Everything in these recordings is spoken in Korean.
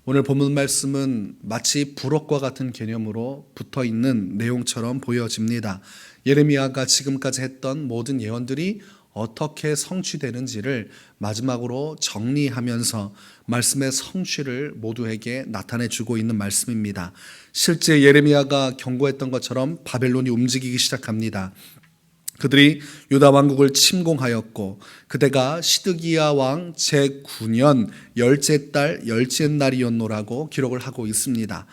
오늘 본문 말씀은 마치 부록과 같은 개념으로 붙어 있는 내용처럼 보여집니다. 예레미야가 지금까지 했던 모든 예언들이 어떻게 성취되는지를 마지막으로 정리하면서 말씀의 성취를 모두에게 나타내 주고 있는 말씀입니다. 실제 예레미야가 경고했던 것처럼 바벨론이 움직이기 시작합니다. 그들이 유다 왕국을 침공하였고 그대가 시드기야 왕 제9년 열째 달 열째 날이었노라고 기록을 하고 있습니다.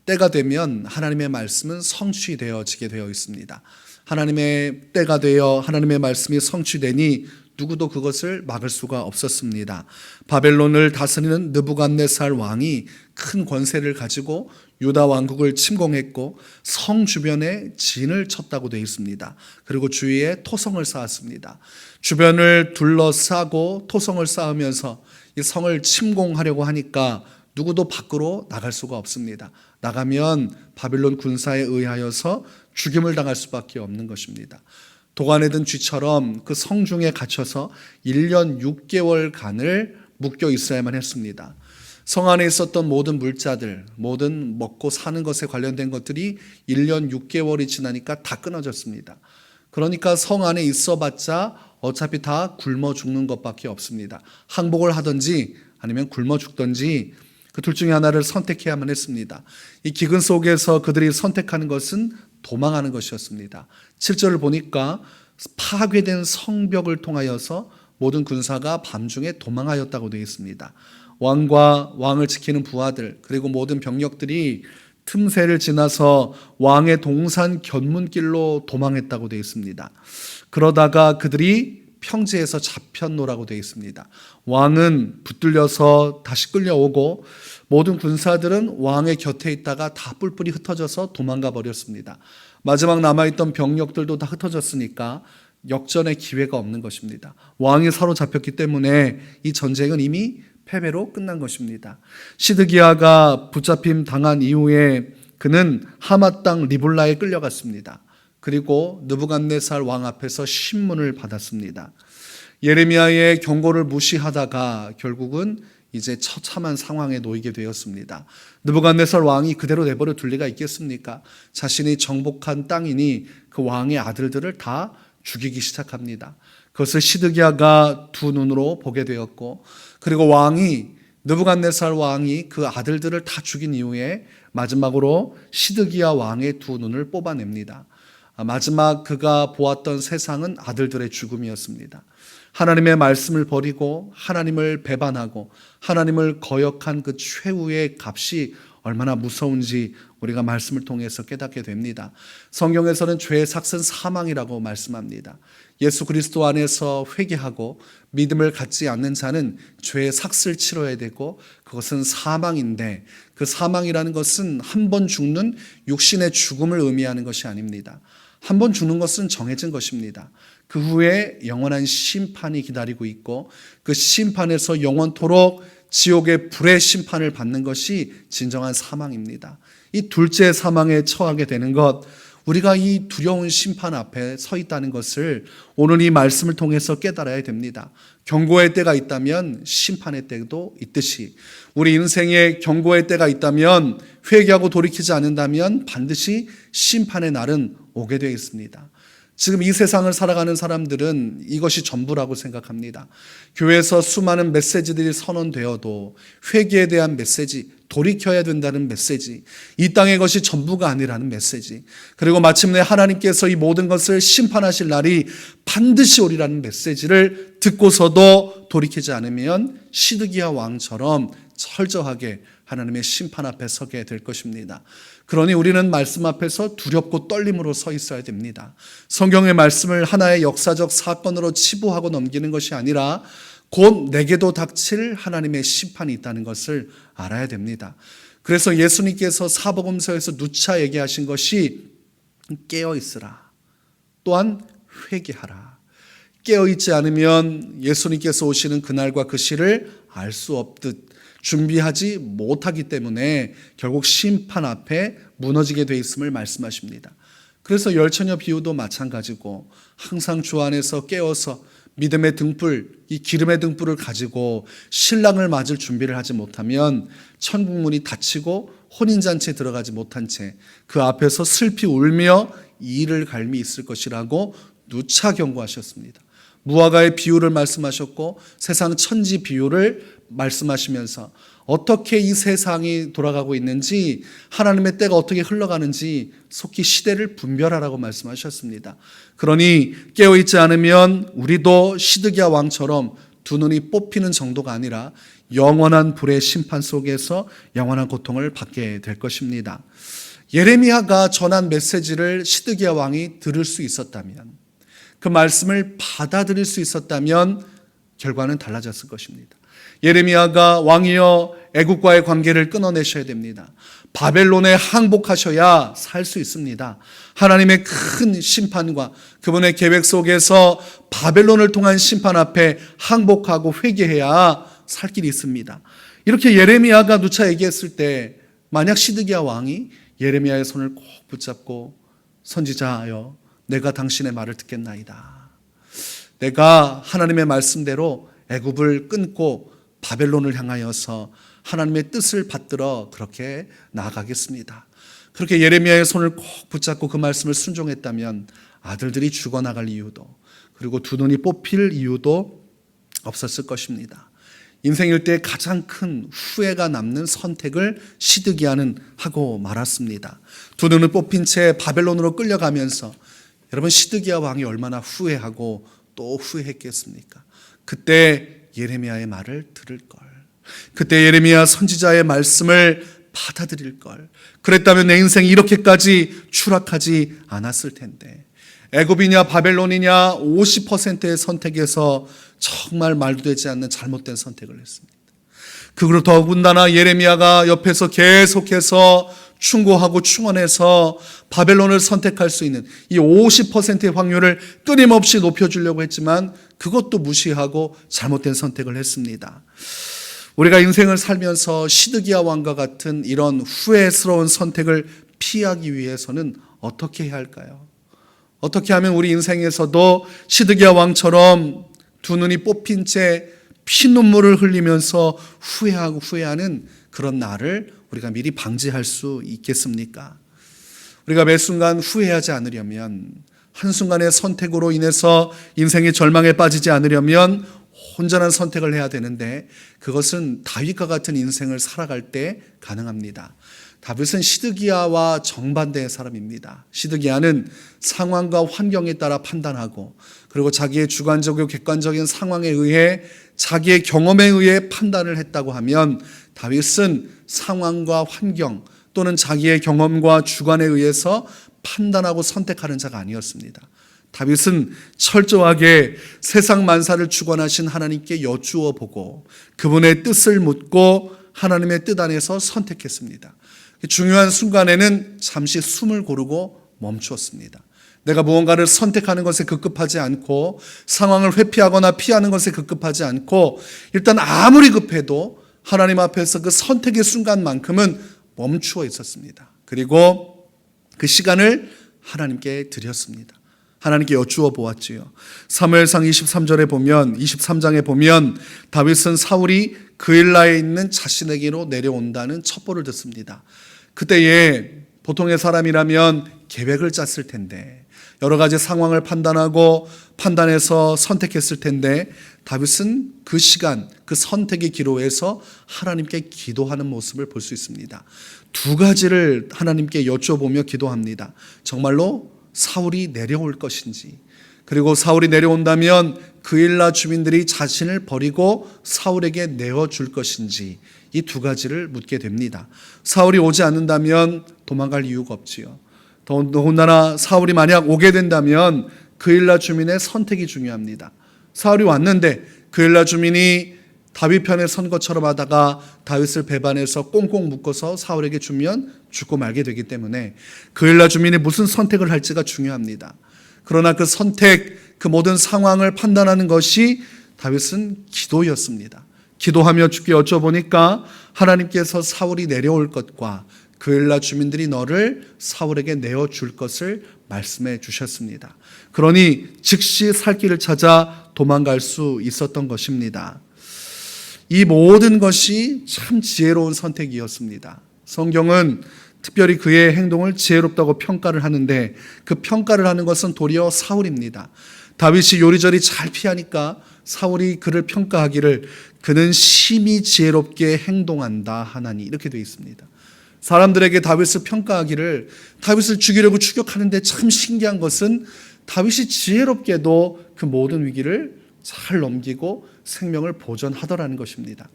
때가 되면 하나님의 말씀은 성취되어지게 되어 있습니다. 하나님의 때가 되어 하나님의 말씀이 성취되니 누구도 그것을 막을 수가 없었습니다. 바벨론을 다스리는 느부갓네살 왕이 큰 권세를 가지고 유다 왕국을 침공했고 성 주변에 진을 쳤다고 되어 있습니다. 그리고 주위에 토성을 쌓았습니다. 주변을 둘러싸고 토성을 쌓으면서 이 성을 침공하려고 하니까 누구도 밖으로 나갈 수가 없습니다. 나가면 바벨론 군사에 의하여서 죽임을 당할 수밖에 없는 것입니다. 도관에 든 쥐처럼 그 성중에 갇혀서 1년 6개월간을 묶여 있어야만 했습니다. 성 안에 있었던 모든 물자들, 모든 먹고 사는 것에 관련된 것들이 1년 6개월이 지나니까 다 끊어졌습니다. 그러니까 성 안에 있어봤자 어차피 다 굶어 죽는 것밖에 없습니다. 항복을 하든지 아니면 굶어 죽든지 그 둘 중에 하나를 선택해야만 했습니다. 이 기근 속에서 그들이 선택하는 것은 도망하는 것이었습니다. 7절을 보니까 파괴된 성벽을 통하여서 모든 군사가 밤중에 도망하였다고 되어 있습니다. 왕과 왕을 지키는 부하들 그리고 모든 병력들이 틈새를 지나서 왕의 동산 견문길로 도망했다고 되어 있습니다. 그러다가 그들이 평지에서 잡혔노라고 되어 있습니다. 왕은 붙들려서 다시 끌려오고 모든 군사들은 왕의 곁에 있다가 다 뿔뿔이 흩어져서 도망가 버렸습니다. 마지막 남아있던 병력들도 다 흩어졌으니까 역전의 기회가 없는 것입니다. 왕이 사로잡혔기 때문에 이 전쟁은 이미 패배로 끝난 것입니다. 시드기야가 붙잡힘 당한 이후에 그는 하마 땅 리블라에 끌려갔습니다. 그리고 느부갓네살 왕 앞에서 신문을 받았습니다. 예레미야의 경고를 무시하다가 결국은 이제 처참한 상황에 놓이게 되었습니다. 느부갓네살 왕이 그대로 내버려 둘 리가 있겠습니까? 자신이 정복한 땅이니 그 왕의 아들들을 다 죽이기 시작합니다. 그것을 시드기야가 두 눈으로 보게 되었고 그리고 느부갓네살 왕이 그 아들들을 다 죽인 이후에 마지막으로 시드기야 왕의 두 눈을 뽑아냅니다. 마지막 그가 보았던 세상은 아들들의 죽음이었습니다. 하나님의 말씀을 버리고 하나님을 배반하고 하나님을 거역한 그 최후의 값이 얼마나 무서운지 우리가 말씀을 통해서 깨닫게 됩니다. 성경에서는 죄의 삭은 사망이라고 말씀합니다. 예수 그리스도 안에서 회개하고 믿음을 갖지 않는 자는 죄의 삭을 치러야 되고 그것은 사망인데 그 사망이라는 것은 한 번 죽는 육신의 죽음을 의미하는 것이 아닙니다. 한 번 죽는 것은 정해진 것입니다. 그 후에 영원한 심판이 기다리고 있고 그 심판에서 영원토록 지옥의 불의 심판을 받는 것이 진정한 사망입니다. 이 둘째 사망에 처하게 되는 것, 우리가 이 두려운 심판 앞에 서 있다는 것을 오늘 이 말씀을 통해서 깨달아야 됩니다. 경고의 때가 있다면 심판의 때도 있듯이 우리 인생에 경고의 때가 있다면 회개하고 돌이키지 않는다면 반드시 심판의 날은 오게 되어 있습니다. 지금 이 세상을 살아가는 사람들은 이것이 전부라고 생각합니다. 교회에서 수많은 메시지들이 선언되어도 회개에 대한 메시지, 돌이켜야 된다는 메시지, 이 땅의 것이 전부가 아니라는 메시지, 그리고 마침내 하나님께서 이 모든 것을 심판하실 날이 반드시 오리라는 메시지를 듣고서도 돌이키지 않으면 시드기야 왕처럼 철저하게 하나님의 심판 앞에 서게 될 것입니다. 그러니 우리는 말씀 앞에서 두렵고 떨림으로 서 있어야 됩니다. 성경의 말씀을 하나의 역사적 사건으로 치부하고 넘기는 것이 아니라 곧 내게도 닥칠 하나님의 심판이 있다는 것을 알아야 됩니다. 그래서 예수님께서 사복음서에서 누차 얘기하신 것이 깨어있으라, 또한 회개하라. 깨어있지 않으면 예수님께서 오시는 그날과 그 시를 알 수 없듯 준비하지 못하기 때문에 결국 심판 앞에 무너지게 돼 있음을 말씀하십니다. 그래서 열처녀 비유도 마찬가지고 항상 주 안에서 깨어서 믿음의 등불, 이 기름의 등불을 가지고 신랑을 맞을 준비를 하지 못하면 천국문이 닫히고 혼인잔치에 들어가지 못한 채 그 앞에서 슬피 울며 이를 갈미 있을 것이라고 누차 경고하셨습니다. 무화과의 비유를 말씀하셨고 세상 천지 비유를 말씀하시면서 어떻게 이 세상이 돌아가고 있는지, 하나님의 때가 어떻게 흘러가는지 속히 시대를 분별하라고 말씀하셨습니다. 그러니 깨어있지 않으면 우리도 시드기야 왕처럼 두 눈이 뽑히는 정도가 아니라 영원한 불의 심판 속에서 영원한 고통을 받게 될 것입니다. 예레미야가 전한 메시지를 시드기야 왕이 들을 수 있었다면, 그 말씀을 받아들일 수 있었다면 결과는 달라졌을 것입니다. 예레미야가 왕이여 애국과의 관계를 끊어내셔야 됩니다. 바벨론에 항복하셔야 살 수 있습니다. 하나님의 큰 심판과 그분의 계획 속에서 바벨론을 통한 심판 앞에 항복하고 회개해야 살 길이 있습니다. 이렇게 예레미야가 누차 얘기했을 때 만약 시드기야 왕이 예레미야의 손을 꼭 붙잡고 선지자여 내가 당신의 말을 듣겠나이다. 내가 하나님의 말씀대로 애굽을 끊고 바벨론을 향하여서 하나님의 뜻을 받들어 그렇게 나아가겠습니다. 그렇게 예레미야의 손을 꼭 붙잡고 그 말씀을 순종했다면 아들들이 죽어나갈 이유도, 그리고 두 눈이 뽑힐 이유도 없었을 것입니다. 인생 일대에 가장 큰 후회가 남는 선택을 시드기야는 하고 말았습니다. 두 눈을 뽑힌 채 바벨론으로 끌려가면서 여러분, 시드기야 왕이 얼마나 후회하고 또 후회했겠습니까? 그때 예레미야의 말을 들을 걸, 그때 예레미야 선지자의 말씀을 받아들일 걸, 그랬다면 내 인생이 이렇게까지 추락하지 않았을 텐데, 애굽이냐 바벨론이냐 50%의 선택에서 정말 말도 되지 않는 잘못된 선택을 했습니다. 그리고 더군다나 예레미야가 옆에서 계속해서 충고하고 충원해서 바벨론을 선택할 수 있는 이 50%의 확률을 끊임없이 높여주려고 했지만 그것도 무시하고 잘못된 선택을 했습니다. 우리가 인생을 살면서 시드기야 왕과 같은 이런 후회스러운 선택을 피하기 위해서는 어떻게 해야 할까요? 어떻게 하면 우리 인생에서도 시드기야 왕처럼 두 눈이 뽑힌 채 피눈물을 흘리면서 후회하고 후회하는 그런 날을 우리가 미리 방지할 수 있겠습니까? 우리가 매 순간 후회하지 않으려면, 한순간의 선택으로 인해서 인생의 절망에 빠지지 않으려면 온전한 선택을 해야 되는데, 그것은 다윗과 같은 인생을 살아갈 때 가능합니다. 다윗은 시드기야와 정반대의 사람입니다. 시드기야는 상황과 환경에 따라 판단하고, 그리고 자기의 주관적이고 객관적인 상황에 의해 자기의 경험에 의해 판단을 했다고 하면, 다윗은 상황과 환경 또는 자기의 경험과 주관에 의해서 판단하고 선택하는 자가 아니었습니다. 다윗은 철저하게 세상 만사를 주관하신 하나님께 여쭈어 보고 그분의 뜻을 묻고 하나님의 뜻 안에서 선택했습니다. 중요한 순간에는 잠시 숨을 고르고 멈추었습니다. 내가 무언가를 선택하는 것에 급급하지 않고, 상황을 회피하거나 피하는 것에 급급하지 않고, 일단 아무리 급해도 하나님 앞에서 그 선택의 순간만큼은 멈추어 있었습니다. 그리고 그 시간을 하나님께 드렸습니다. 하나님께 여쭈어 보았지요. 사무엘상 23장에 보면 다윗은 사울이 그일라에 있는 자신에게로 내려온다는 첩보를 듣습니다. 그때에 보통의 사람이라면 계획을 짰을 텐데, 여러 가지 상황을 판단하고 판단해서 선택했을 텐데, 다윗은 그 시간, 그 선택의 기로에서 하나님께 기도하는 모습을 볼 수 있습니다. 두 가지를 하나님께 여쭤보며 기도합니다. 정말로 사울이 내려올 것인지, 그리고 사울이 내려온다면 그일라 주민들이 자신을 버리고 사울에게 내어줄 것인지, 이 두 가지를 묻게 됩니다. 사울이 오지 않는다면 도망갈 이유가 없지요. 더군다나 사울이 만약 오게 된다면 그일라 주민의 선택이 중요합니다. 사울이 왔는데 그일라 주민이 다윗 편에 선 것처럼 하다가 다윗을 배반해서 꽁꽁 묶어서 사울에게 주면 죽고 말게 되기 때문에 그일라 주민이 무슨 선택을 할지가 중요합니다. 그러나 그 선택, 그 모든 상황을 판단하는 것이 다윗은 기도였습니다. 기도하며 주께 여쭤보니까 하나님께서 사울이 내려올 것과 그일라 주민들이 너를 사울에게 내어줄 것을 말씀해 주셨습니다. 그러니 즉시 살 길을 찾아 도망갈 수 있었던 것입니다. 이 모든 것이 참 지혜로운 선택이었습니다. 성경은 특별히 그의 행동을 지혜롭다고 평가를 하는데 그 평가를 하는 것은 도리어 사울입니다. 다윗이 요리조리 잘 피하니까 사울이 그를 평가하기를 그는 심히 지혜롭게 행동한다 하나니 이렇게 되어 있습니다. 사람들에게 다윗을 평가하기를 다윗을 죽이려고 추격하는데 참 신기한 것은 다윗이 지혜롭게도 그 모든 위기를 잘 넘기고 생명을 보존하더라는 것입니다.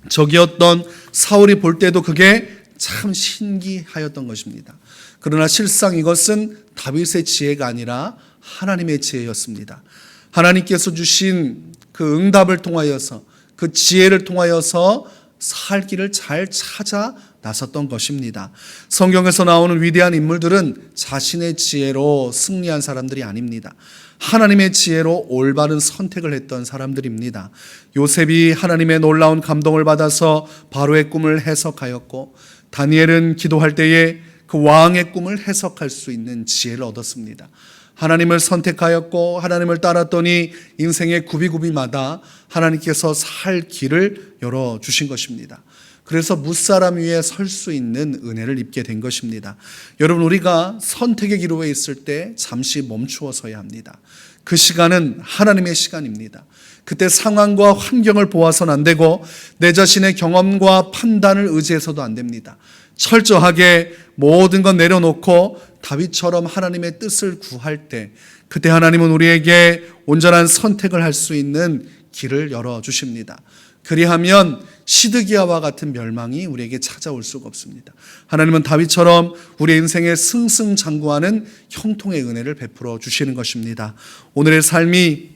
적이었던 사울이 볼 때도 그게 참 신기하였던 것입니다. 그러나 실상 이것은 다윗의 지혜가 아니라 하나님의 지혜였습니다. 하나님께서 주신 그 응답을 통하여서 그 지혜를 통하여서 살 길을 잘 찾아 나섰던 것입니다. 성경에서 나오는 위대한 인물들은 자신의 지혜로 승리한 사람들이 아닙니다. 하나님의 지혜로 올바른 선택을 했던 사람들입니다. 요셉이 하나님의 놀라운 감동을 받아서 바로의 꿈을 해석하였고 다니엘은 기도할 때에 그 왕의 꿈을 해석할 수 있는 지혜를 얻었습니다. 하나님을 선택하였고 하나님을 따랐더니 인생의 구비구비마다 하나님께서 살 길을 열어주신 것입니다. 그래서 무사람 위에 설 수 있는 은혜를 입게 된 것입니다. 여러분, 우리가 선택의 기로에 있을 때 잠시 멈추어 서야 합니다. 그 시간은 하나님의 시간입니다. 그때 상황과 환경을 보아서는 안 되고 내 자신의 경험과 판단을 의지해서도 안 됩니다. 철저하게 모든 것 내려놓고 다윗처럼 하나님의 뜻을 구할 때 그때 하나님은 우리에게 온전한 선택을 할 수 있는 길을 열어주십니다. 그리하면 시드기야와 같은 멸망이 우리에게 찾아올 수가 없습니다. 하나님은 다윗처럼 우리 인생에 승승장구하는 형통의 은혜를 베풀어 주시는 것입니다. 오늘의 삶이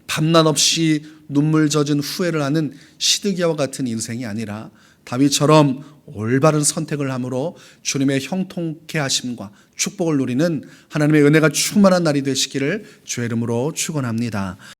밤낮 없이 눈물 젖은 후회를 하는 시드기야와 같은 인생이 아니라 다윗처럼 올바른 선택을 함으로 주님의 형통케 하심과 축복을 누리는 하나님의 은혜가 충만한 날이 되시기를 주의 이름으로 축원합니다.